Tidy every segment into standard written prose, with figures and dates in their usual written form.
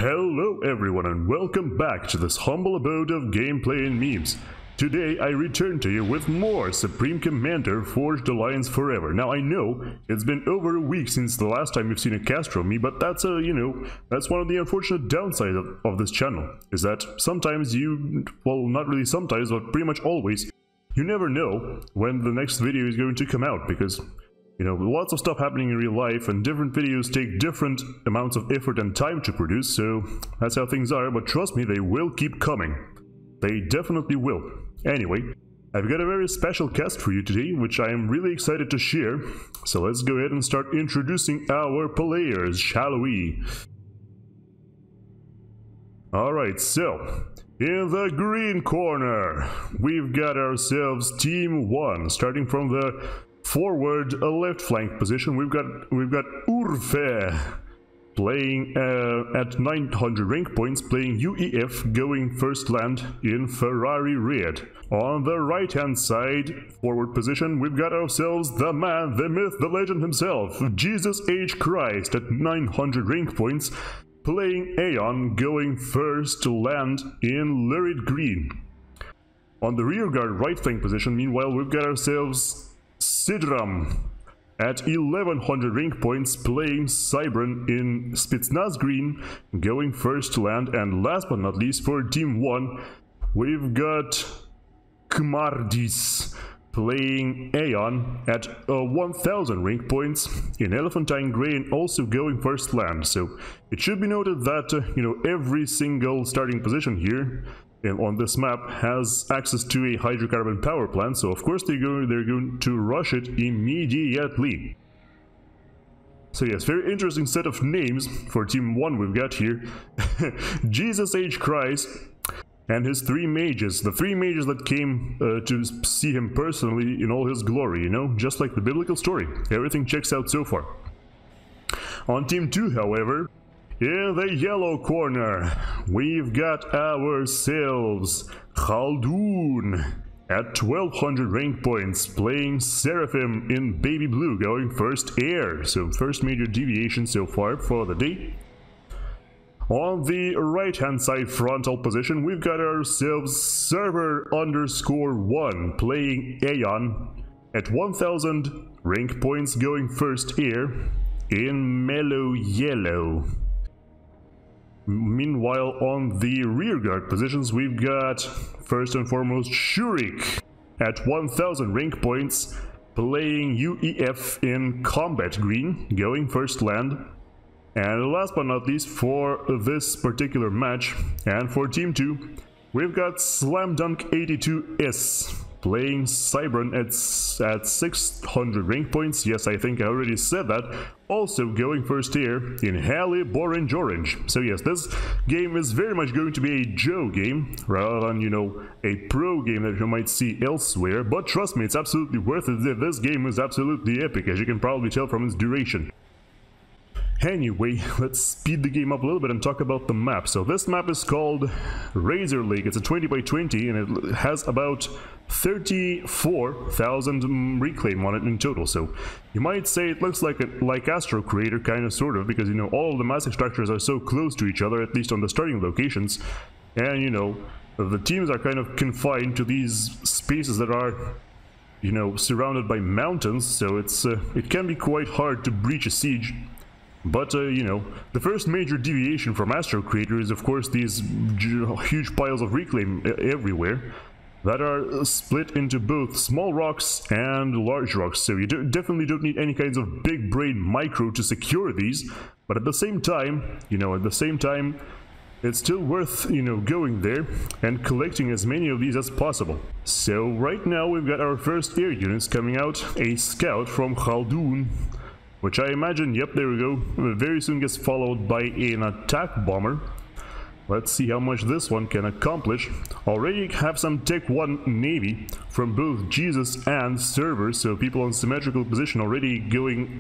Hello everyone and welcome back to this humble abode of gameplay and memes. Today I return to you with more Supreme Commander Forged Alliance Forever. Now I know it's been over a week since the last time you've seen a cast from me, but that's that's one of the unfortunate downsides of this channel, is that sometimes well, not really sometimes, but pretty much always, you never know when the next video is going to come out, because lots of stuff happening in real life, and different videos take different amounts of effort and time to produce, so that's how things are, but trust me, they will keep coming. They definitely will. Anyway, I've got a very special cast for you today, which I am really excited to share, so let's go ahead and start introducing our players, shall we? Alright, so, in the green corner, we've got ourselves Team 1, starting from the forward left flank position. We've got Urfe playing at 900 rank points, playing UEF, going first land in Ferrari Red. On the right hand side forward position, we've got ourselves the man, the myth, the legend himself, Jesus H. Christ, at 900 rank points, playing Aeon, going first land in lurid green. On the rearguard right flank position, meanwhile, we've got ourselves Sidram at 1100 rank points, playing Cybran in Spetsnaz green, going first to land. And last but not least, for Team 1, we've got Cmardis playing Aeon at 1000 rank points in Elephantine Grey and also going first land. So it should be noted that every single starting position here on this map has access to a hydrocarbon power plant, so of course they're going to rush it immediately. So yes, very interesting set of names for Team 1 we've got here. Jesus H. Christ and his three mages, the three mages that came to see him personally in all his glory, just like the biblical story. Everything checks out so far. On Team 2, however, in the yellow corner, we've got ourselves KhaldounN at 1200 rank points, playing Seraphim in baby blue, going first air. So first major deviation so far for the day. On the right hand side frontal position, we've got ourselves Server_1 playing Aeon at 1000 rank points, going first air in mellow yellow. Meanwhile, on the rearguard positions, we've got first and foremost shoeric at 1000 rank points, playing UEF in combat green, going first land. And last but not least, for this particular match and for Team 2, we've got SlamDunk82S playing Cybran at 600 rank points. Yes, I think I already said that. Also going first air in Halle Orange. So yes, this game is very much going to be a Joe game rather than, a pro game that you might see elsewhere. But trust me, it's absolutely worth it. This game is absolutely epic, as you can probably tell from its duration. Anyway, let's speed the game up a little bit and talk about the map. So this map is called Razor Lake. It's a 20 by 20 and it has about 34,000 reclaim on it in total. So you might say it looks like Astro Creator, kind of, sort of, because all of the massive structures are so close to each other, at least on the starting locations. And the teams are kind of confined to these spaces that are surrounded by mountains, so it can be quite hard to breach a siege. But, the first major deviation from Astro Creator is, of course, these huge piles of reclaim everywhere that are split into both small rocks and large rocks. So you definitely don't need any kinds of big brain micro to secure these, but at the same time, it's still worth, going there and collecting as many of these as possible. So right now we've got our first air units coming out, a scout from KhaldounN, which I imagine, yep, there we go, very soon gets followed by an attack bomber. Let's see how much this one can accomplish. Already have some Tech 1 Navy from both Jesus and Server, so people on symmetrical position already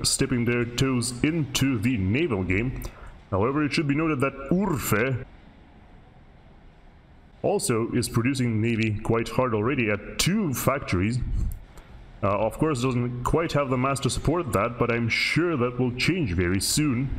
stepping their toes into the naval game. However, it should be noted that Urfe also is producing Navy quite hard already at 2 factories. Of course, doesn't quite have the mass to support that, but I'm sure that will change very soon.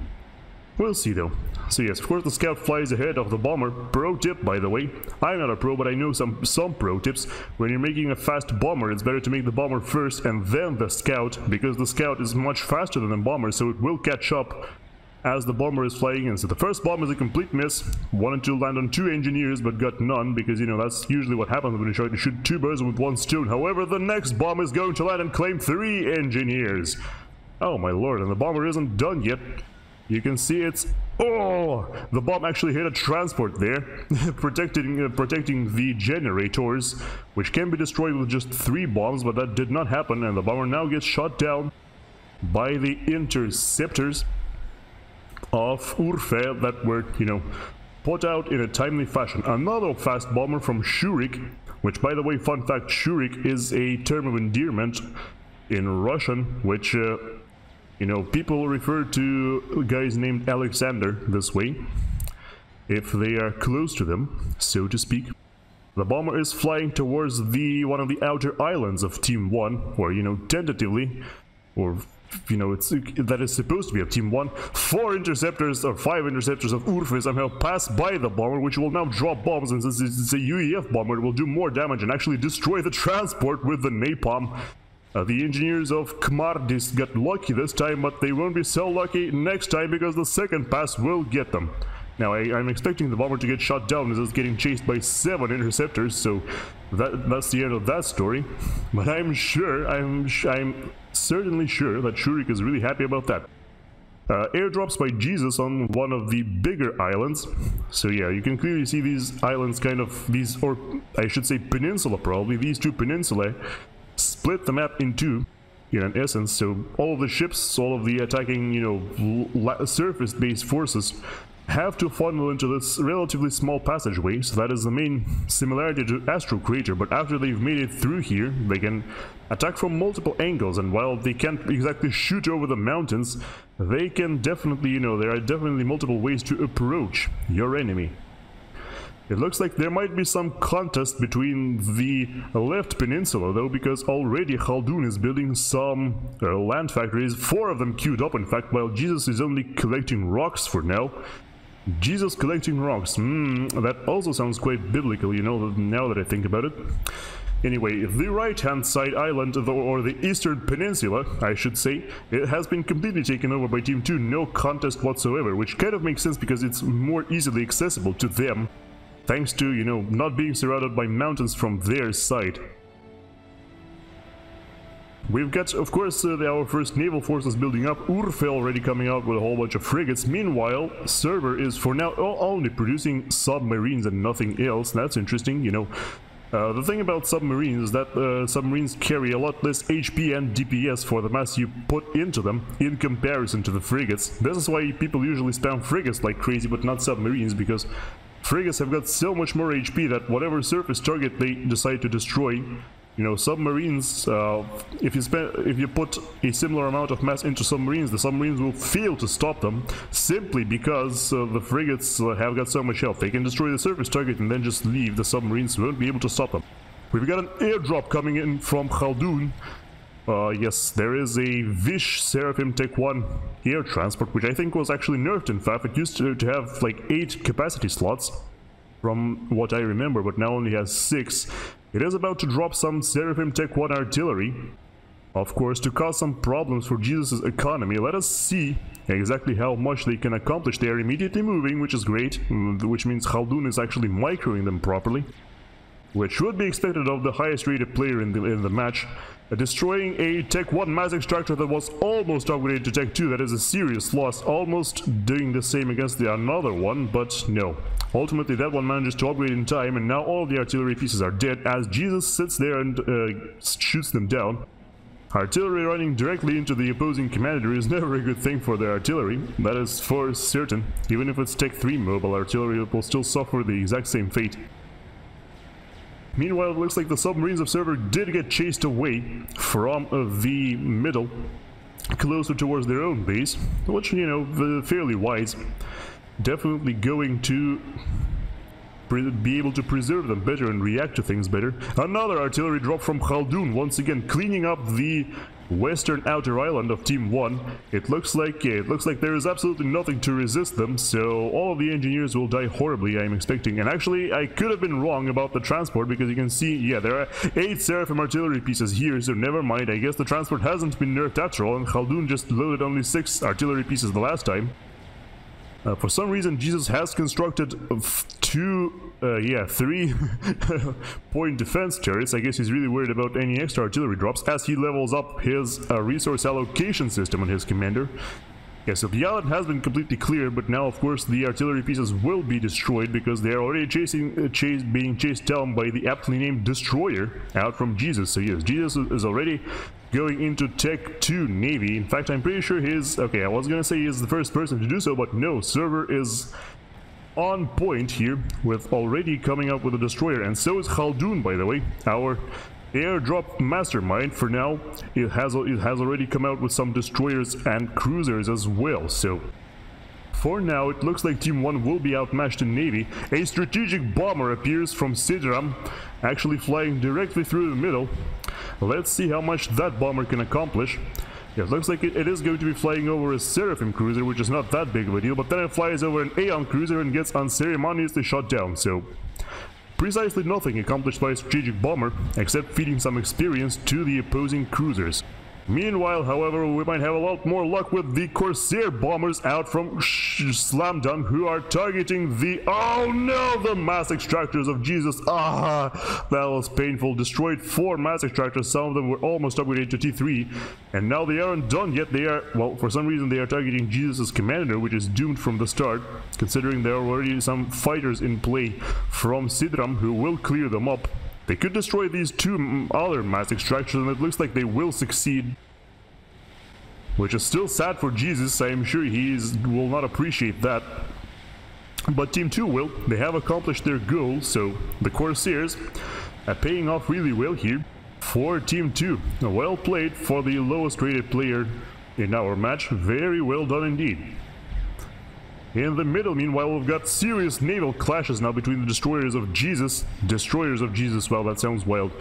We'll see though. So yes, of course the scout flies ahead of the bomber. Pro tip, by the way. I'm not a pro, but I know some pro tips. When you're making a fast bomber, it's better to make the bomber first and then the scout, because the scout is much faster than the bomber, so it will catch up as the bomber is flying in. So the first bomb is a complete miss. Wanted to land on 2 engineers, but got none, because, you know, that's usually what happens when you try to shoot 2 birds with 1 stone. However, the next bomb is going to land and claim 3 engineers. Oh my lord, and the bomber isn't done yet. You can see it's... Oh! The bomb actually hit a transport there, protecting the generators, which can be destroyed with just 3 bombs, but that did not happen, and the bomber now gets shot down by the interceptors of Urfe that were, you know, put out in a timely fashion. Another fast bomber from shoeric, which, by the way, fun fact, shoeric is a term of endearment in Russian, which... you know, people refer to guys named Alexander this way, if they are close to them, so to speak. The bomber is flying towards one of the outer islands of Team 1, or, you know, tentatively, or, you know, that is supposed to be of Team 1. 4 interceptors, or 5 interceptors of Urfe somehow pass by the bomber, which will now drop bombs, and since it's a UEF bomber, it will do more damage and actually destroy the transport with the napalm. The engineers of Cmardis got lucky this time, but they won't be so lucky next time because the second pass will get them. Now, I'm expecting the bomber to get shot down as it's getting chased by 7 interceptors, so that's the end of that story. But I'm certainly sure that shoeric is really happy about that. Airdrops by Jesus on one of the bigger islands. So yeah, you can clearly see these islands or I should say peninsula probably, these 2 peninsulae split the map in 2 in essence, so all of the ships, all of the attacking, you know, surface-based forces have to funnel into this relatively small passageway, so that is the main similarity to Astro Crater. But after they've made it through here, they can attack from multiple angles, and while they can't exactly shoot over the mountains, they can definitely, you know, there are definitely multiple ways to approach your enemy. It looks like there might be some contest between the left peninsula though, because already KhaldounN is building some land factories, 4 of them queued up in fact, while Jesus is only collecting rocks for now. Jesus collecting rocks, that also sounds quite biblical, you know, now that I think about it. Anyway, the right-hand side island, or the eastern peninsula, I should say, it has been completely taken over by Team 2, no contest whatsoever, which kind of makes sense because it's more easily accessible to them, thanks to, you know, not being surrounded by mountains from their side. We've got, of course, our first naval forces building up, Urfe already coming out with a whole bunch of frigates. Meanwhile, server is for now only producing submarines and nothing else. That's interesting, you know. The thing about submarines is that submarines carry a lot less HP and DPS for the mass you put into them in comparison to the frigates. This is why people usually spam frigates like crazy, but not submarines, because frigates have got so much more HP that whatever surface target they decide to destroy, you know, submarines, if you put a similar amount of mass into submarines, the submarines will fail to stop them, simply because the frigates have got so much health. They can destroy the surface target and then just leave. The submarines won't be able to stop them. We've got an airdrop coming in from KhaldounN. Yes, there is a Vish Seraphim Tech 1 air transport, which I think was actually nerfed in FAF. It used to have like 8 capacity slots, from what I remember, but now only has 6. It is about to drop some Seraphim Tech 1 artillery, of course, to cause some problems for Jesus' economy. Let us see exactly how much they can accomplish. They are immediately moving, which is great, which means KhaldounN is actually microing them properly, which would be expected of the highest rated player in the match. Destroying a Tech 1 mass extractor that was almost upgraded to Tech 2, that is a serious loss. Almost doing the same against the another one, but no. Ultimately, that one manages to upgrade in time, and now all the artillery pieces are dead as Jesus sits there and shoots them down. Artillery running directly into the opposing commander is never a good thing for the artillery, that is for certain. Even if it's Tech 3 mobile artillery, it will still suffer the exact same fate. Meanwhile, it looks like the submarines of server did get chased away from the middle, closer towards their own base, which, you know, fairly wise. Definitely going to be able to preserve them better and react to things better. Another artillery drop from KhaldounN, once again cleaning up the western outer island of Team 1. It looks like there is absolutely nothing to resist them, so all of the engineers will die horribly, I'm expecting. And actually, I could have been wrong about the transport, because you can see, yeah, there are 8 Seraphim artillery pieces here, so never mind. I guess the transport hasn't been nerfed after all, and KhaldounN just loaded only 6 artillery pieces the last time. For some reason, Jesus has constructed 3 point defense turrets. I guess he's really worried about any extra artillery drops as he levels up his resource allocation system on his commander. Yeah, so the island has been completely cleared, but now of course the artillery pieces will be destroyed because they are already being chased down by the aptly named destroyer out from Jesus. So yes, Jesus is already going into Tech 2 Navy. In fact, I'm pretty sure he's... okay, I was gonna say he's the first person to do so, but no, Server is on point here with already coming up with a destroyer, and so is KhaldounN, by the way, our airdrop mastermind. For now, it has already come out with some destroyers and cruisers as well. So for now, it looks like Team 1 will be outmatched in Navy. A strategic bomber appears from Sidram, actually flying directly through the middle. Let's see how much that bomber can accomplish. Yeah, it looks like it is going to be flying over a Seraphim cruiser, which is not that big of a deal, but then it flies over an Aeon cruiser and gets unceremoniously shot down, so precisely nothing accomplished by a strategic bomber, except feeding some experience to the opposing cruisers. Meanwhile, however, we might have a lot more luck with the Corsair bombers out from Slamdunk, who are targeting the... oh no! The mass extractors of Jesus. Ah, that was painful. Destroyed 4 mass extractors. Some of them were almost upgraded to T3. And now they aren't done yet. They are... well, for some reason they are targeting Jesus' commander, which is doomed from the start, considering there are already some fighters in play from Sidram who will clear them up. They could destroy these 2 other mass extractors, and it looks like they will succeed. Which is still sad for Jesus. I am sure he will not appreciate that. But Team 2 will. They have accomplished their goal, so the Corsairs are paying off really well here for Team 2. Well played for the lowest rated player in our match. Very well done indeed. In the middle, meanwhile, we've got serious naval clashes now between the destroyers of Jesus, well, that sounds wild,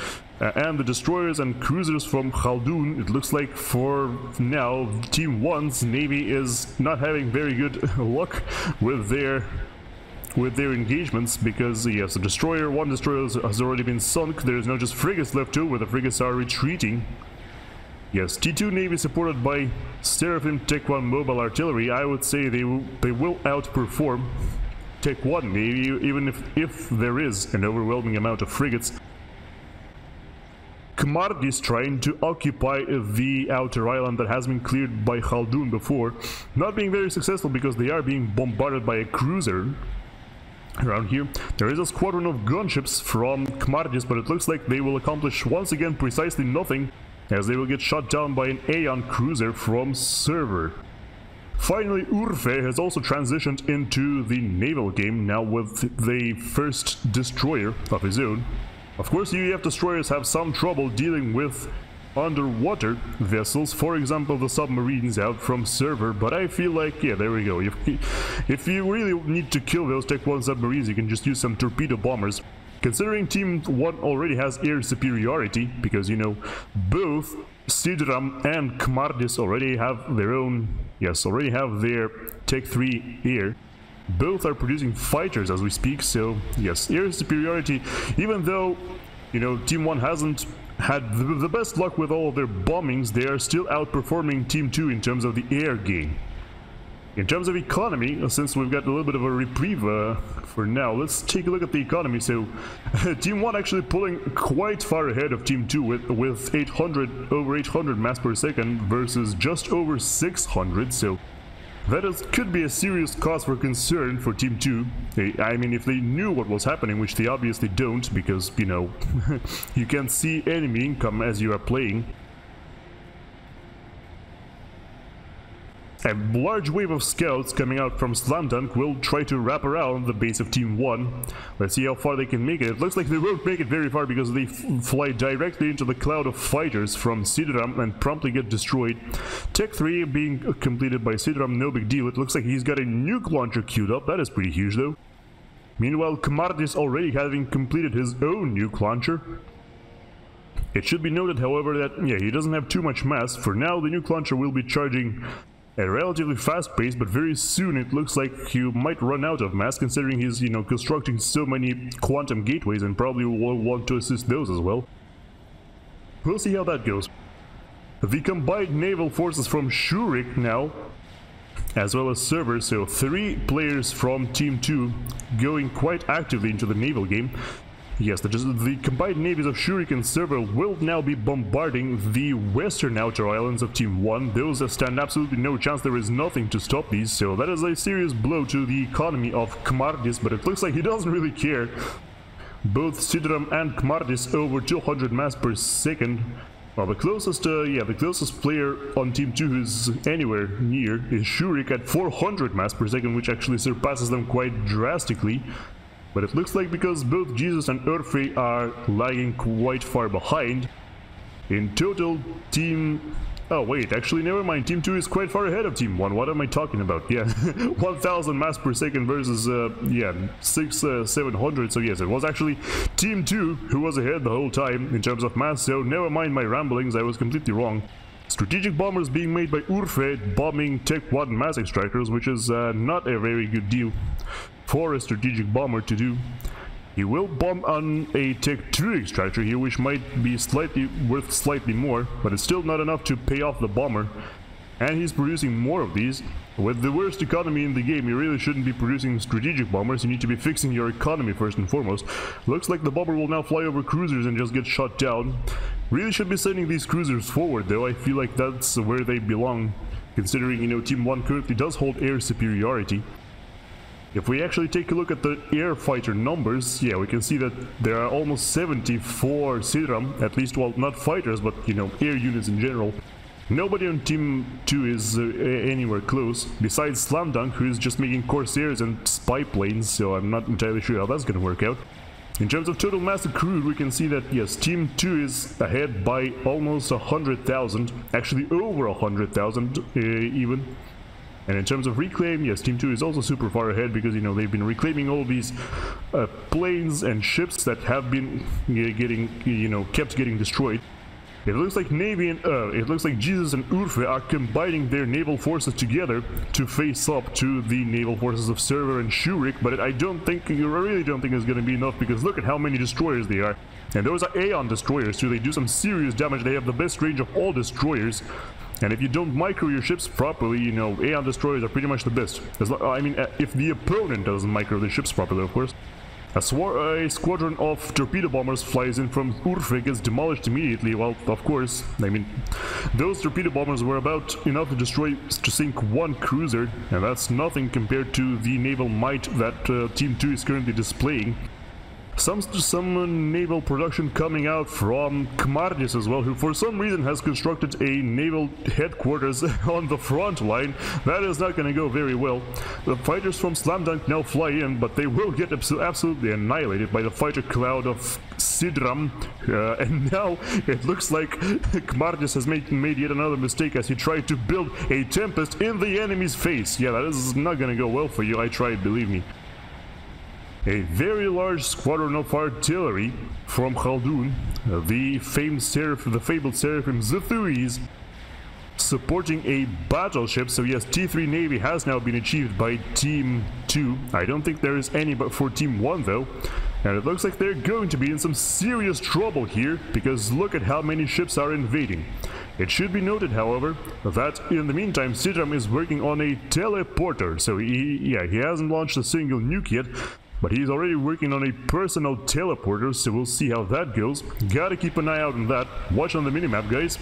and the destroyers and cruisers from KhaldounN. It looks like for now, Team 1's Navy is not having very good luck with their engagements, because yes, one destroyer has already been sunk. There's now just frigates left over. The frigates are retreating. Yes, T2 Navy supported by Seraphim Tech 1 mobile artillery. I would say they will outperform Tech 1 Navy, even if there is an overwhelming amount of frigates. Cmardis trying to occupy the outer island that has been cleared by KhaldounN before, not being very successful because they are being bombarded by a cruiser. Around here, there is a squadron of gunships from Cmardis, but it looks like they will accomplish once again precisely nothing, as they will get shot down by an Aeon cruiser from Server. Finally, Urfe has also transitioned into the naval game, now with the first destroyer of his own. Of course, UEF destroyers have some trouble dealing with underwater vessels, for example the submarines out from Server, but I feel like, yeah, there we go. If you really need to kill those Tech 1 submarines, you can just use some torpedo bombers. Considering Team 1 already has air superiority, because, you know, both Sidram and Cmardis already have their own, yes, already have their Tech 3 air. Both are producing fighters as we speak, so yes, air superiority, even though, you know, Team 1 hasn't had the best luck with all of their bombings, they are still outperforming Team 2 in terms of the air game. In terms of economy, since we've got a little bit of a reprieve for now, let's take a look at the economy. So, Team 1 actually pulling quite far ahead of Team 2 with over 800 mass per second versus just over 600, so that could be a serious cause for concern for Team 2. I mean, if they knew what was happening, which they obviously don't, because, you know, you can't see enemy income as you are playing. A large wave of scouts coming out from Slamdunk will try to wrap around the base of Team 1. Let's see how far they can make it. It looks like they won't make it very far because they fly directly into the cloud of fighters from Sidram and promptly get destroyed. Tech 3 being completed by Sidram, no big deal. It looks like he's got a nuke launcher queued up. That is pretty huge though. Meanwhile, Cmardis already having completed his own nuke launcher. It should be noted, however, that, yeah, he doesn't have too much mass. For now, the nuke launcher will be charging at a relatively fast pace, but very soon it looks like he might run out of mass, considering he's, you know, constructing so many quantum gateways and probably will want to assist those as well. We'll see how that goes. The combined naval forces from shoeric now, as well as servers, so 3 players from Team 2 going quite actively into the naval game. Yes, the combined navies of shoeric and server will now be bombarding the western outer islands of Team 1. Those that stand absolutely no chance. There is nothing to stop these, so that is a serious blow to the economy of Cmardis, but it looks like he doesn't really care. Both Sidram and Cmardis over 200 mass per second. Well, the closest player on Team 2 who's anywhere near is shoeric at 400 mass per second, which actually surpasses them quite drastically. But it looks like because both Jesus and Urfe are lagging quite far behind. In total, Team... Oh wait, actually never mind, Team 2 is quite far ahead of Team 1, what am I talking about? Yeah, 1000 mass per second versus, yeah, 700, so yes, it was actually Team 2 who was ahead the whole time in terms of mass, so never mind my ramblings, I was completely wrong. Strategic bombers being made by Urfe bombing Tech 1 mass extractors, which is not a very good deal for a strategic bomber to do. He will bomb on a Tech 2 extractor here, which might be worth slightly more, but it's still not enough to pay off the bomber. And he's producing more of these. With the worst economy in the game, you really shouldn't be producing strategic bombers. You need to be fixing your economy first and foremost. Looks like the bomber will now fly over cruisers and just get shot down. Really should be sending these cruisers forward, though. I feel like that's where they belong, considering, you know, Team 1 currently does hold air superiority. If we actually take a look at the air fighter numbers, yeah, we can see that there are almost 70 for Sidram, at least, well, not fighters, but, you know, air units in general. Nobody on Team 2 is anywhere close, besides SlamDunk, who is just making Corsairs and spy planes, so I'm not entirely sure how that's gonna work out. In terms of total mass accrued, we can see that, yes, Team 2 is ahead by almost 100,000, actually over 100,000 even. And in terms of reclaim, yes, Team 2 is also super far ahead because, you know, they've been reclaiming all these planes and ships that have been kept getting destroyed. It looks like Jesus and Urfe are combining their naval forces together to face up to the naval forces of Server and shoeric, but I really don't think it's going to be enough because look at how many destroyers they are. And those are Aeon destroyers, so they do some serious damage. They have the best range of all destroyers. And if you don't micro your ships properly, you know, Aeon destroyers are pretty much the best. I mean, if the opponent doesn't micro the ships properly, of course. A squadron of torpedo bombers flies in from Urfe, gets demolished immediately. Well, of course, I mean, those torpedo bombers were about enough to sink 1 cruiser, and that's nothing compared to the naval might that Team 2 is currently displaying. Some naval production coming out from Cmardis as well, who for some reason has constructed a naval headquarters on the front line. That is not going to go very well. The fighters from SlamDunk now fly in, but they will get absolutely annihilated by the fighter cloud of Sidram. And now it looks like Cmardis has made yet another mistake as he tried to build a Tempest in the enemy's face. Yeah, that is not going to go well for you, I tried, believe me. A very large squadron of artillery from KhaldounN, the fabled Seraphim Zithuis, supporting a battleship. So yes, T3 Navy has now been achieved by Team 2. I don't think there is any but for Team 1 though. And it looks like they're going to be in some serious trouble here, because look at how many ships are invading. It should be noted, however, that in the meantime Sidram is working on a teleporter. So he hasn't launched a single nuke yet, but he's already working on a personal teleporter, so we'll see how that goes. Gotta keep an eye out on that. Watch on the minimap, guys.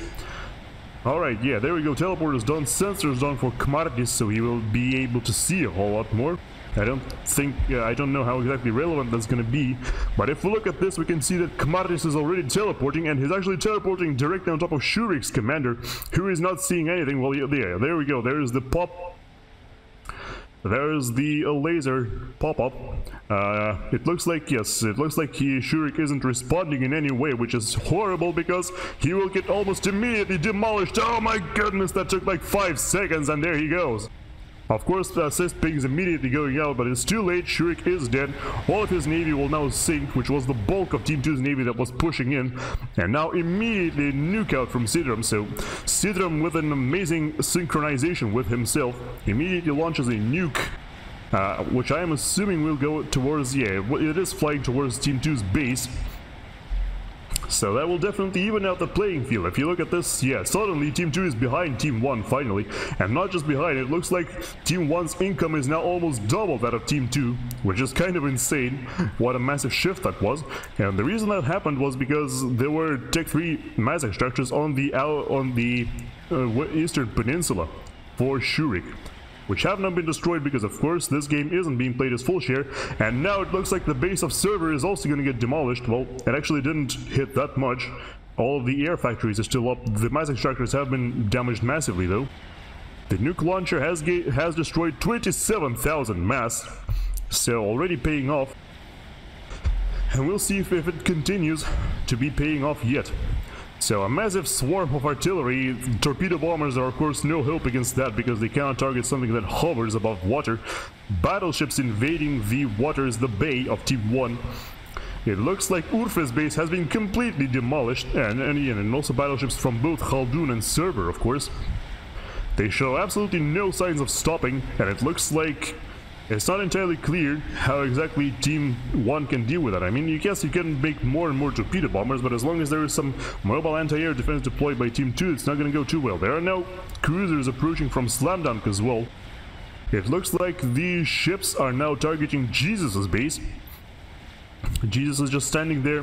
Alright, yeah, there we go. Teleporter's done. Sensor's done for Cmardis, so he will be able to see a whole lot more. I don't know how exactly relevant that's gonna be, but if we look at this, we can see that Cmardis is already teleporting, and he's actually teleporting directly on top of shoeric's commander, who is not seeing anything. Well, yeah, there we go. There's the pop. There's the laser pop-up. It looks like, yes, it looks like shoeric isn't responding in any way, which is horrible because he will get almost immediately demolished. Oh my goodness, that took like 5 seconds and there he goes. Of course, the assist ping is immediately going out, but it's too late. Shoeric is dead. All of his navy will now sink, which was the bulk of Team 2's navy that was pushing in. And now immediately nuke out from Sidram. So Sidram, with an amazing synchronization with himself, immediately launches a nuke, which I am assuming will go towards, yeah, it is flying towards Team 2's base. So that will definitely even out the playing field. If you look at this, yeah, suddenly Team 2 is behind Team 1 finally. And not just behind, it looks like Team 1's income is now almost double that of Team 2, which is kind of insane. What a massive shift that was. And the reason that happened was because there were Tech 3 massive structures on the Eastern Peninsula for shoeric, which have not been destroyed because, of course, this game isn't being played as full share, and now it looks like the base of server is also going to get demolished. Well, it actually didn't hit that much. All of the air factories are still up. The massive structures have been damaged massively, though. The nuke launcher has destroyed 27,000 mass, so already paying off. And we'll see if it continues to be paying off yet. So a massive swarm of artillery. Torpedo bombers are of course no help against that because they cannot target something that hovers above water. Battleships invading the waters, the bay of Team 1. It looks like Urfe's base has been completely demolished, and also battleships from both KhaldounN and server, of course. They show absolutely no signs of stopping, and it looks like it's not entirely clear how exactly Team 1 can deal with that. I mean, you guess you can make more and more torpedo bombers, but as long as there is some mobile anti-air defense deployed by Team 2, it's not going to go too well. There are now cruisers approaching from Slamdunk as well. It looks like these ships are now targeting Jesus' base. Jesus is just standing there,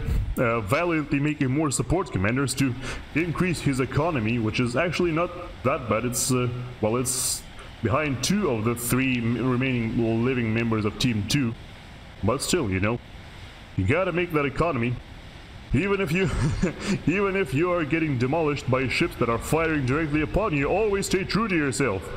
valiantly making more support commanders to increase his economy, which is actually not that bad. It's, well, it's behind 2 of the 3 remaining living members of Team 2. But still, you know, you gotta make that economy. Even if you even if you are getting demolished by ships that are firing directly upon you, always stay true to yourself.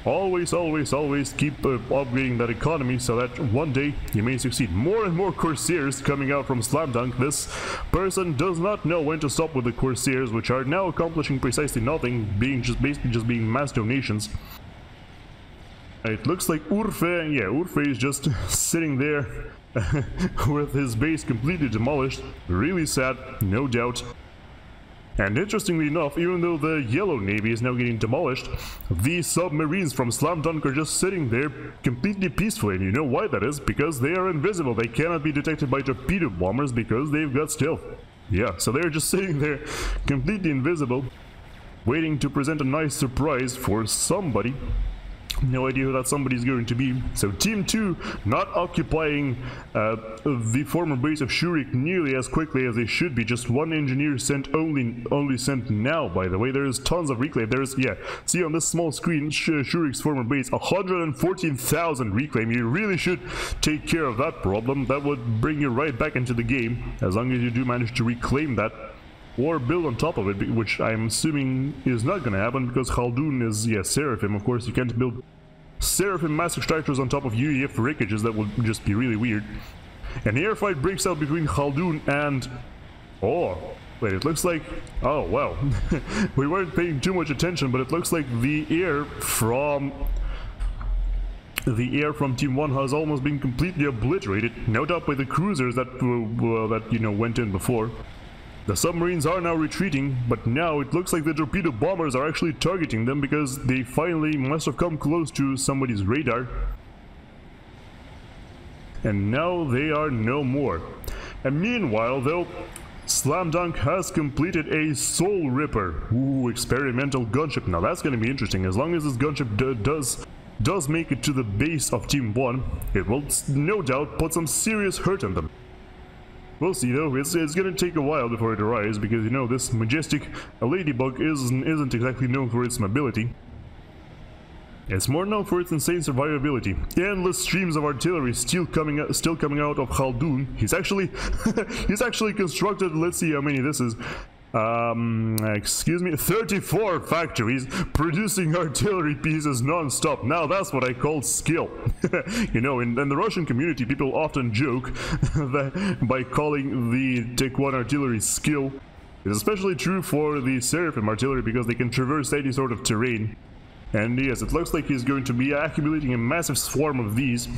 Always, always, always keep upgrading that economy so that one day you may succeed. More and more Corsairs coming out from Slamdunk. This person does not know when to stop with the Corsairs, which are now accomplishing precisely nothing, basically just being mass donations. It looks like Urfe, yeah, Urfe is just sitting there with his base completely demolished. Really sad, no doubt. And interestingly enough, even though the Yellow Navy is now getting demolished, the submarines from Slamdunk are just sitting there completely peacefully. And you know why that is? Because they are invisible. They cannot be detected by torpedo bombers because they've got stealth. Yeah, so they're just sitting there completely invisible, waiting to present a nice surprise for somebody. No idea who that somebody is going to be. So Team 2 not occupying the former base of shoeric nearly as quickly as they should be. Just one engineer sent, only sent now, by the way. There's tons of reclaim. There's, yeah, see on this small screen, shoeric's former base, 114,000 reclaim. You really should take care of that problem. That would bring you right back into the game, as long as you do manage to reclaim that. Or build on top of it, which I'm assuming is not going to happen because KhaldounN is, yeah, Seraphim. Of course, you can't build Seraphim mass extractors on top of UEF wreckages. That would just be really weird. An air fight breaks out between KhaldounN and... Oh, wait, it looks like... Oh, wow. We weren't paying too much attention, but it looks like the air from Team 1 has almost been completely obliterated. No doubt by the cruisers that, you know, went in before. The submarines are now retreating, but now it looks like the torpedo bombers are actually targeting them because they finally must have come close to somebody's radar. And now they are no more. And meanwhile, though, Slamdunk has completed a Soul Ripper. Ooh, experimental gunship. Now that's going to be interesting. As long as this gunship does make it to the base of Team 1, it will no doubt put some serious hurt on them. We'll see though, it's gonna take a while before it arrives because, you know, this majestic ladybug isn't exactly known for its mobility. It's more known for its insane survivability. Endless streams of artillery still coming out of KhaldounN. He's actually constructed, let's see how many this is. Excuse me, 34 factories producing artillery pieces non-stop. Now that's what I call skill. You know, in the Russian community, people often joke that by calling the Tech 1 artillery skill. It's especially true for the Seraphim artillery because they can traverse any sort of terrain. And yes, it looks like he's going to be accumulating a massive swarm of these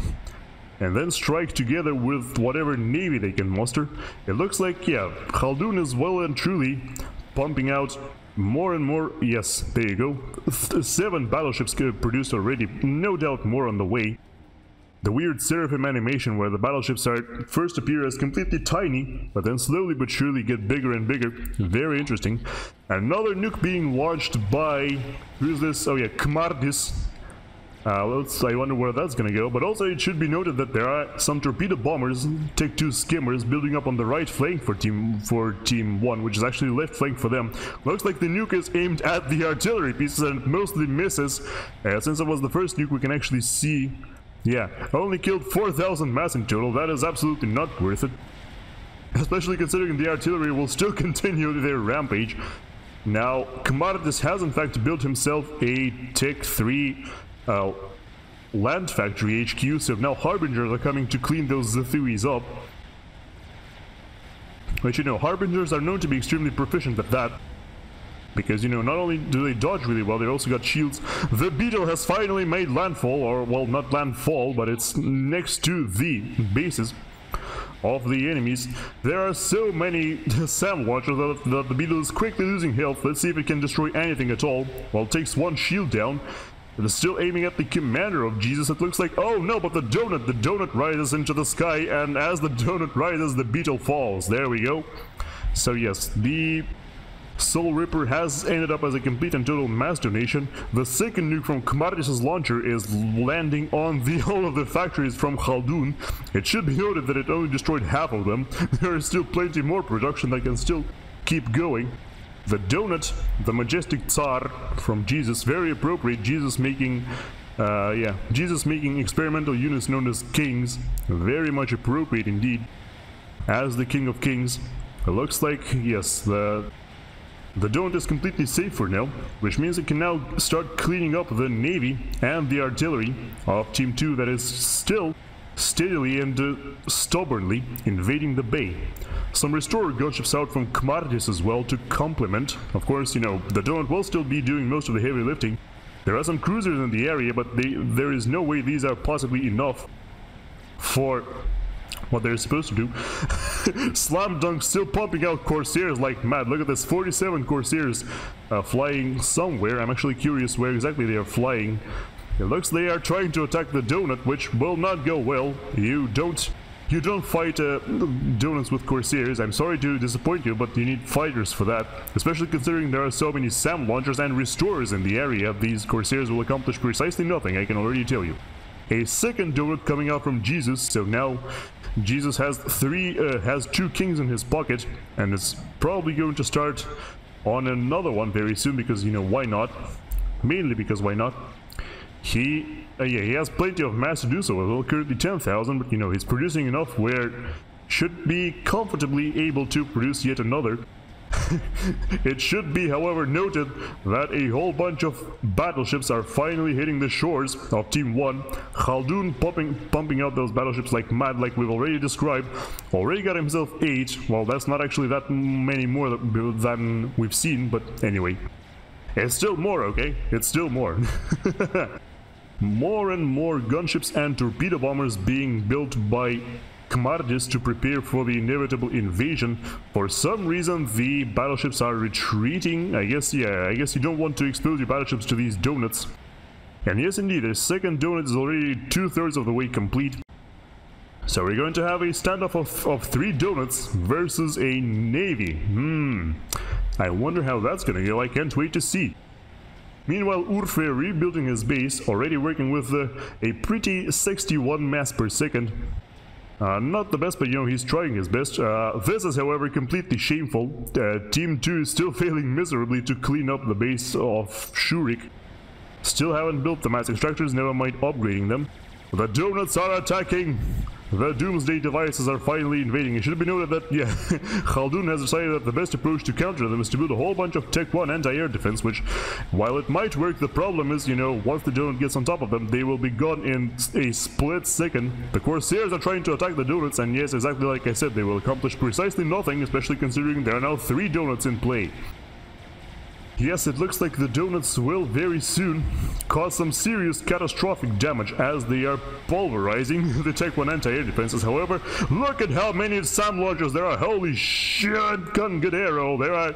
and then strike together with whatever navy they can muster. It looks like, yeah, KhaldounN is well and truly pumping out more and more. Yes, there you go. 7 battleships produced already, no doubt more on the way. The weird Seraphim animation where the battleships first appear as completely tiny, but then slowly but surely get bigger and bigger. Very interesting. Another nuke being launched by... who's this? Oh yeah, Cmardis. I wonder where that's gonna go, but also it should be noted that there are some torpedo bombers, Tech 2 skimmers, building up on the right flank for Team 1, which is actually left flank for them. Looks like the nuke is aimed at the artillery pieces and mostly misses. Since it was the first nuke, we can actually see... yeah, only killed 4,000 mass in total. That is absolutely not worth it. Especially considering the artillery will still continue their rampage. Now, Cmardis has in fact built himself a Tech 3 land factory HQ, so now Harbingers are coming to clean those Zethuis up. But you know, Harbingers are known to be extremely proficient at that. Because, you know, not only do they dodge really well, they also got shields. The Beetle has finally made landfall, or, well, not landfall, but it's next to the bases of the enemies. There are so many SAM launchers that the Beetle is quickly losing health. Let's see if it can destroy anything at all. Well, it takes 1 shield down. It is still aiming at the commander of Jesus. It looks like, oh no, but the donut rises into the sky, and as the donut rises, the Beetle falls. There we go. So yes, the Soul Ripper has ended up as a complete and total mass donation. The second nuke from Cmardis' launcher is landing on all of the factories from KhaldounN. It should be noted that it only destroyed half of them. There is still plenty more production that can still keep going. The donut, the majestic Tsar from Jesus, very appropriate. Jesus making experimental units known as kings. Very much appropriate indeed. As the King of Kings. It looks like, yes, the donut is completely safe for now, which means it can now start cleaning up the navy and the artillery of Team 2 that is still steadily and stubbornly invading the bay. Some restorer gunships out from Cmardis as well to complement. Of course, you know, the donut will still be doing most of the heavy lifting. There are some cruisers in the area, but there is no way these are possibly enough for what they're supposed to do. Slam Dunk still pumping out Corsairs like mad. Look at this, 47 Corsairs flying somewhere. I'm actually curious where exactly they are flying. It looks they are trying to attack the donut, which will not go well. You don't fight donuts with Corsairs. I'm sorry to disappoint you, but you need fighters for that. Especially considering there are so many SAM launchers and restorers in the area. These Corsairs will accomplish precisely nothing, I can already tell you. A second donut coming out from Jesus, so now Jesus has 2 kings in his pocket, and is probably going to start on another one very soon, because, you know, why not? Mainly because why not? He has plenty of mass to do so. Well, currently 10,000, but you know, he's producing enough where should be comfortably able to produce yet another. It should be, however, noted that a whole bunch of battleships are finally hitting the shores of Team 1. KhaldounN pumping out those battleships like mad, like we've already described. Already got himself 8. Well, that's not actually that many more than we've seen, but anyway. It's still more, okay? It's still more. More and more gunships and torpedo bombers being built by Cmardis to prepare for the inevitable invasion. For some reason, the battleships are retreating. I guess you don't want to expose your battleships to these donuts. And yes, indeed, a second donut is already 2/3 of the way complete. So we're going to have a standoff of 3 donuts versus a navy. I wonder how that's gonna go. I can't wait to see. Meanwhile, Urfe rebuilding his base, already working with a pretty 61 mass per second. Not the best, but you know, he's trying his best. This is, however, completely shameful. Team 2 is still failing miserably to clean up the base of shoeric. Still haven't built the mass extractors, never mind upgrading them. The donuts are attacking! The Doomsday devices are finally invading. It should be noted that, yeah, KhaldounN has decided that the best approach to counter them is to build a whole bunch of Tech 1 anti-air defense, which, while it might work, the problem is, you know, once the donut gets on top of them, they will be gone in a split second. The Corsairs are trying to attack the donuts, and yes, exactly like I said, they will accomplish precisely nothing, especially considering there are now 3 donuts in play. Yes, it looks like the donuts will very soon cause some serious catastrophic damage as they are pulverizing the Tech 1 anti-air defenses. However, look at how many SAM launchers there are. Holy shit, gun good arrow. There are,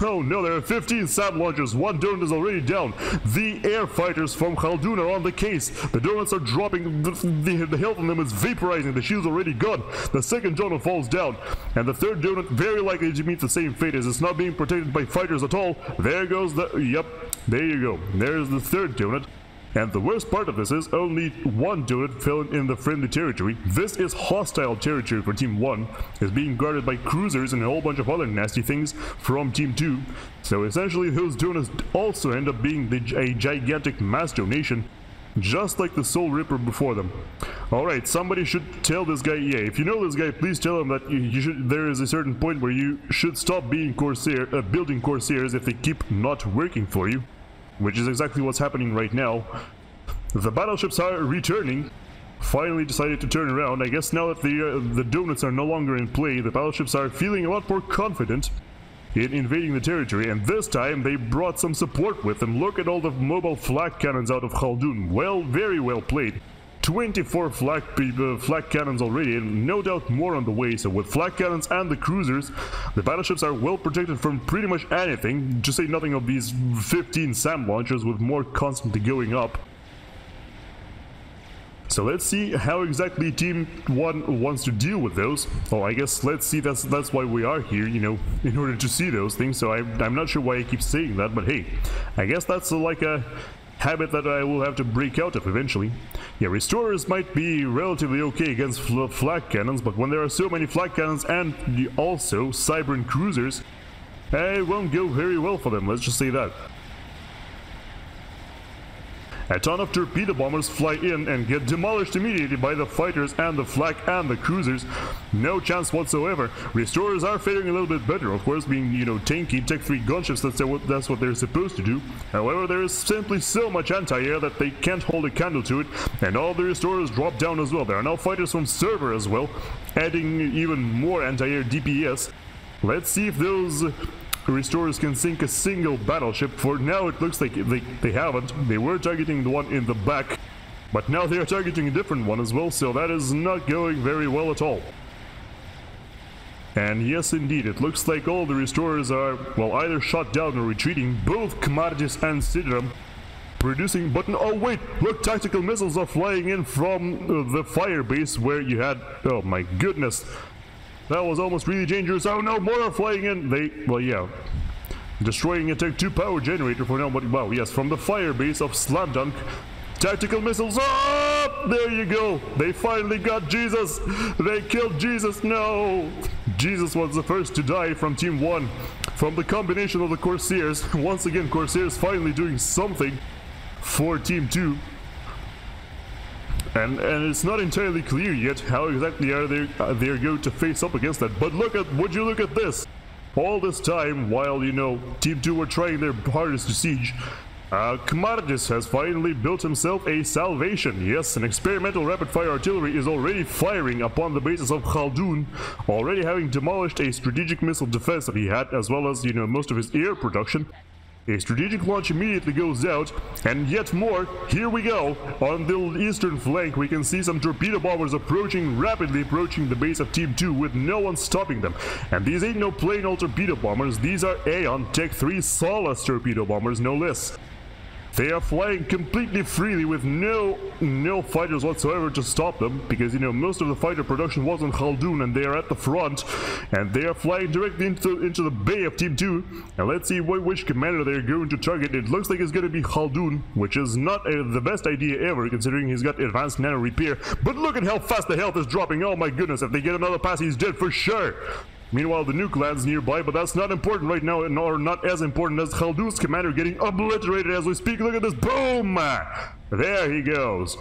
oh no, there are 15 SAM launchers. One donut is already down. The air fighters from KhaldounN are on the case. The donuts are dropping, the health on them is vaporizing. The shield's already gone. The second donut falls down, and the third donut very likely to meet the same fate as it's not being protected by fighters at all. There goes the, yep, there you go. There's the third donut. And the worst part of this is only one donut fell in the friendly territory. This is hostile territory for Team 1. It's being guarded by cruisers and a whole bunch of other nasty things from Team 2. So essentially those donuts also end up being a gigantic mass donation, just like the Soul Ripper before them. Alright, somebody should tell this guy, yeah, if you know this guy, please tell him that you should, there is a certain point where you should stop being building Corsairs if they keep not working for you, which is exactly what's happening right now. The battleships are returning, finally decided to turn around. I guess now that the donuts are no longer in play, the battleships are feeling a lot more confident in invading the territory, and this time they brought some support with them. Look at all the mobile flak cannons out of KhaldounN. Well, very well played. 24 flak cannons already, and no doubt more on the way. So with flak cannons and the cruisers, the battleships are well protected from pretty much anything, to say nothing of these 15 SAM launchers with more constantly going up. So let's see how exactly Team 1 wants to deal with those. Oh, I guess let's see, that's why we are here, you know, in order to see those things. So I'm not sure why I keep saying that, but hey, I guess that's like a habit that I will have to break out of eventually. Yeah, restorers might be relatively okay against flak cannons, but when there are so many flak cannons and also Cybran cruisers, it won't go very well for them, let's just say that. A ton of torpedo bombers fly in and get demolished immediately by the fighters and the flak and the cruisers. No chance whatsoever. Restorers are faring a little bit better, of course, being, you know, tanky Tech 3 gunships, that's what they're supposed to do. However, there is simply so much anti-air that they can't hold a candle to it, and all the restorers drop down as well. There are now fighters from server as well, adding even more anti-air DPS. Let's see if those restorers can sink a single battleship. For now it looks like they haven't. They were targeting the one in the back, but now they are targeting a different one as well, so that is not going very well at all. And yes, indeed, it looks like all the restorers are, well, either shot down or retreating. Both Cmardis and Sidram producing button. Oh wait, look, tactical missiles are flying in from the fire base where you had, oh my goodness, that was almost really dangerous. Oh no, more are flying in. Well, yeah, destroying a Tech 2 power generator for now, but wow, yes, from the fire base of Slam Dunk, tactical missiles. Oh, there you go. They finally got Jesus. They killed Jesus. No, Jesus was the first to die from Team 1, from the combination of the Corsairs. Once again, Corsairs finally doing something for Team 2. And it's not entirely clear yet how exactly they're going to face up against that. But would you look at this? All this time, while, you know, Team 2 were trying their hardest to siege, Cmardis has finally built himself a salvation. Yes, an experimental rapid-fire artillery is already firing upon the bases of KhaldounN, already having demolished a strategic missile defense that he had, as well as, you know, most of his air production. A strategic launch immediately goes out, and yet more, here we go. On the eastern flank we can see some torpedo bombers rapidly approaching the base of Team 2 with no one stopping them. And these ain't no plain old torpedo bombers, these are Aeon Tech 3 Solace torpedo bombers, no less. They are flying completely freely with no fighters whatsoever to stop them, because, you know, most of the fighter production was on KhaldounN and they are at the front, and they are flying directly into the bay of Team 2. And let's see which commander they're going to target. It looks like it's going to be KhaldounN, which is not the best idea ever, considering he's got advanced nano repair. But look at how fast the health is dropping. Oh my goodness, if they get another pass, he's dead for sure. Meanwhile, the nuke lands nearby, but that's not important right now, or not as important as KhaldounN's commander getting obliterated as we speak. Look at this, boom! There he goes.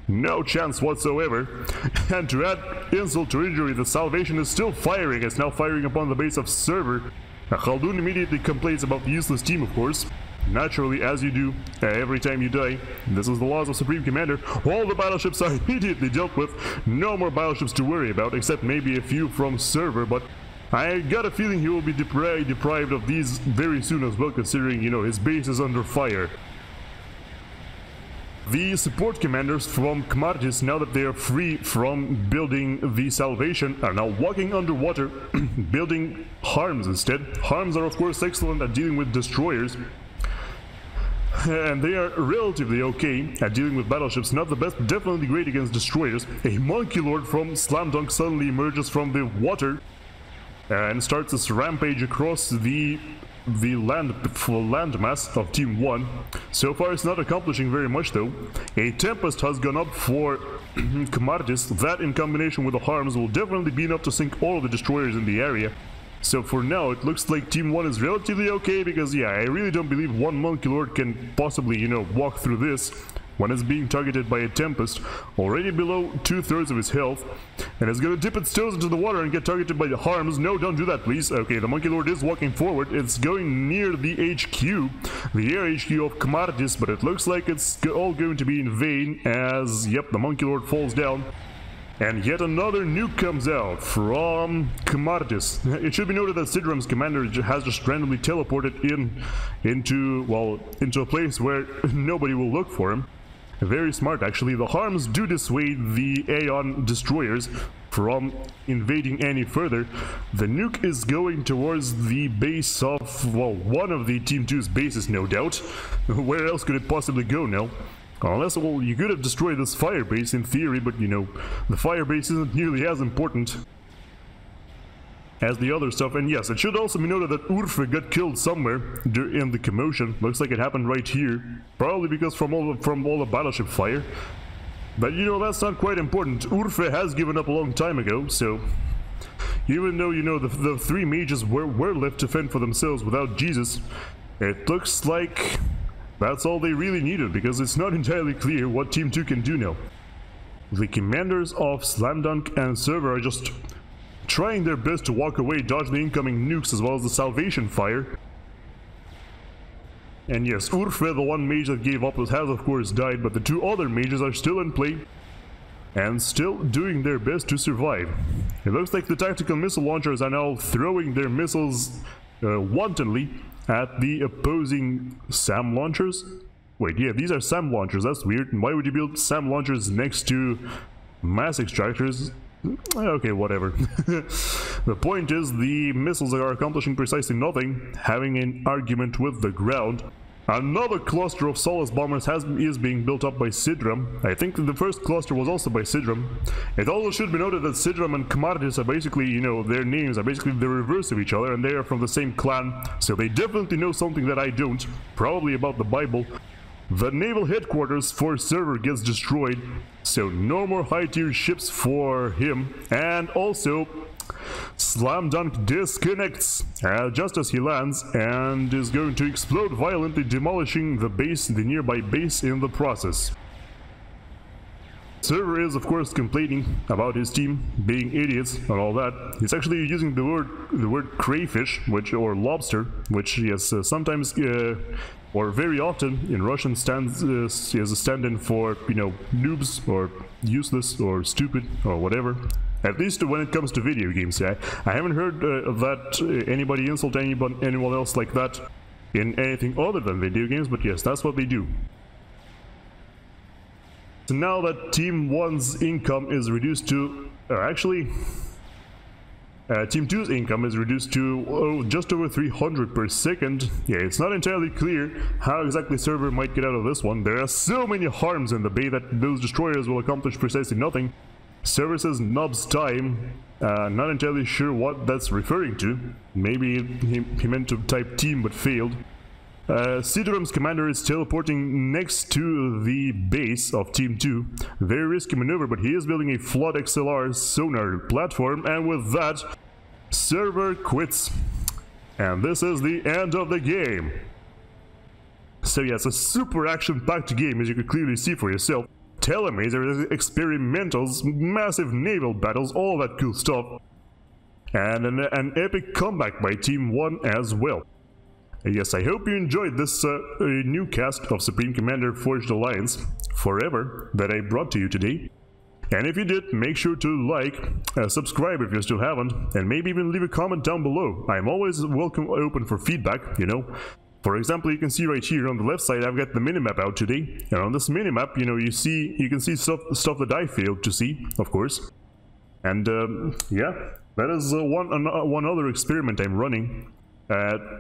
No chance whatsoever. And to add insult to injury, the Salvation is still firing. It's now firing upon the base of server. KhaldounN immediately complains about the useless team, of course. Naturally, as you do every time you die. This is the laws of Supreme Commander. All the battleships are immediately dealt with. No more battleships to worry about, except maybe a few from server, but I got a feeling he will be deprived of these very soon as well, considering, you know, his base is under fire. The support commanders from Cmardis, now that they are free from building the Salvation, are now walking underwater, building harms instead. Harms are of course excellent at dealing with destroyers, and they are relatively okay at dealing with battleships. Not the best, but definitely great against destroyers. A Monkey Lord from Slam Dunk suddenly emerges from the water and starts this rampage across the landmass of Team 1. So far it's not accomplishing very much though. A Tempest has gone up for Cmardis. That in combination with the harms will definitely be enough to sink all of the destroyers in the area. So for now it looks like Team 1 is relatively okay, because yeah, I really don't believe one Monkey Lord can possibly, you know, walk through this when it's being targeted by a Tempest, already below 2/3 of his health, and it's gonna dip its toes into the water and get targeted by the harms. No, don't do that, please. Okay, the Monkey Lord is walking forward. It's going near the HQ, the air HQ of Cmardis, but it looks like it's all going to be in vain as, yep, the Monkey Lord falls down. And yet another nuke comes out from Cmardis. It should be noted that Sidram's commander has just randomly teleported into a place where nobody will look for him. Very smart, actually. The harms do dissuade the Aeon destroyers from invading any further. The nuke is going towards the base of, well, one of the Team 2's bases, no doubt. Where else could it possibly go now? Unless, well, you could have destroyed this fire base in theory, but, you know, the fire base isn't nearly as important as the other stuff. And yes, it should also be noted that Urfe got killed somewhere in the commotion. Looks like it happened right here, probably because from all the battleship fire. But you know, that's not quite important. Urfe has given up a long time ago, so even though, you know, the three mages were left to fend for themselves without Jesus, it looks like that's all they really needed, because it's not entirely clear what Team 2 can do now. The commanders of Slam Dunk and Server are just trying their best to walk away, dodge the incoming nukes as well as the Salvation fire. And yes, Urfe, the one mage that gave up, has of course died, but the two other mages are still in play and still doing their best to survive. It looks like the tactical missile launchers are now throwing their missiles wantonly at the opposing SAM launchers. Wait, yeah, these are SAM launchers, that's weird. Why would you build SAM launchers next to mass extractors? Okay, whatever. The point is, the missiles are accomplishing precisely nothing, having an argument with the ground. Another cluster of Solace bombers is being built up by Sidram. I think that the first cluster was also by Sidram. It also should be noted that Sidram and Cmardis are basically, you know, their names are basically the reverse of each other, and they are from the same clan, so they definitely know something that I don't, probably about the Bible. The naval headquarters for Server gets destroyed, so no more high-tier ships for him, and also Slam Dunk disconnects just as he lands and is going to explode violently, demolishing the nearby base in the process. Server is of course complaining about his team being idiots and all that. He's actually using the word crayfish, or lobster, which yes, sometimes or very often in Russian stands as a stand-in for, you know, noobs or useless or stupid or whatever. At least when it comes to video games. I haven't heard that anybody insult anyone else like that in anything other than video games, but yes, that's what they do. So now that Team 1's income is reduced to... Team 2's income is reduced to just over 300 per second. Yeah, it's not entirely clear how exactly Server might get out of this one. There are so many harms in the bay that those destroyers will accomplish precisely nothing. Server says Nub's time. Not entirely sure what that's referring to. Maybe he meant to type team but failed. Sidram's commander is teleporting next to the base of Team 2. Very risky maneuver, but he is building a Flood XLR sonar platform, and with that, Server quits. And this is the end of the game. So yes, a super action-packed game, as you can clearly see for yourself. Telemasers, experimentals, massive naval battles, all that cool stuff. And an epic comeback by Team 1 as well. Yes, I hope you enjoyed this new cast of Supreme Commander Forged Alliance Forever that I brought to you today. And if you did, make sure to like, subscribe if you still haven't, and maybe even leave a comment down below. I'm always open for feedback, you know. For example, you can see right here on the left side, I've got the minimap out today, and on this minimap, you know, you can see stuff that I failed to see, of course. And yeah, that is one other experiment I'm running,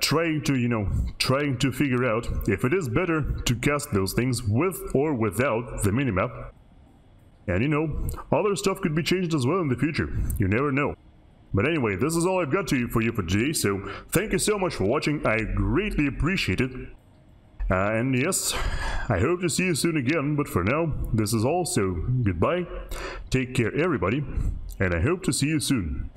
trying to figure out if it is better to cast those things with or without the minimap. And you know, other stuff could be changed as well in the future. You never know. But anyway, this is all I've got for you for today, so thank you so much for watching, I greatly appreciate it. And yes, I hope to see you soon again, but for now, this is all, so goodbye, take care everybody, and I hope to see you soon.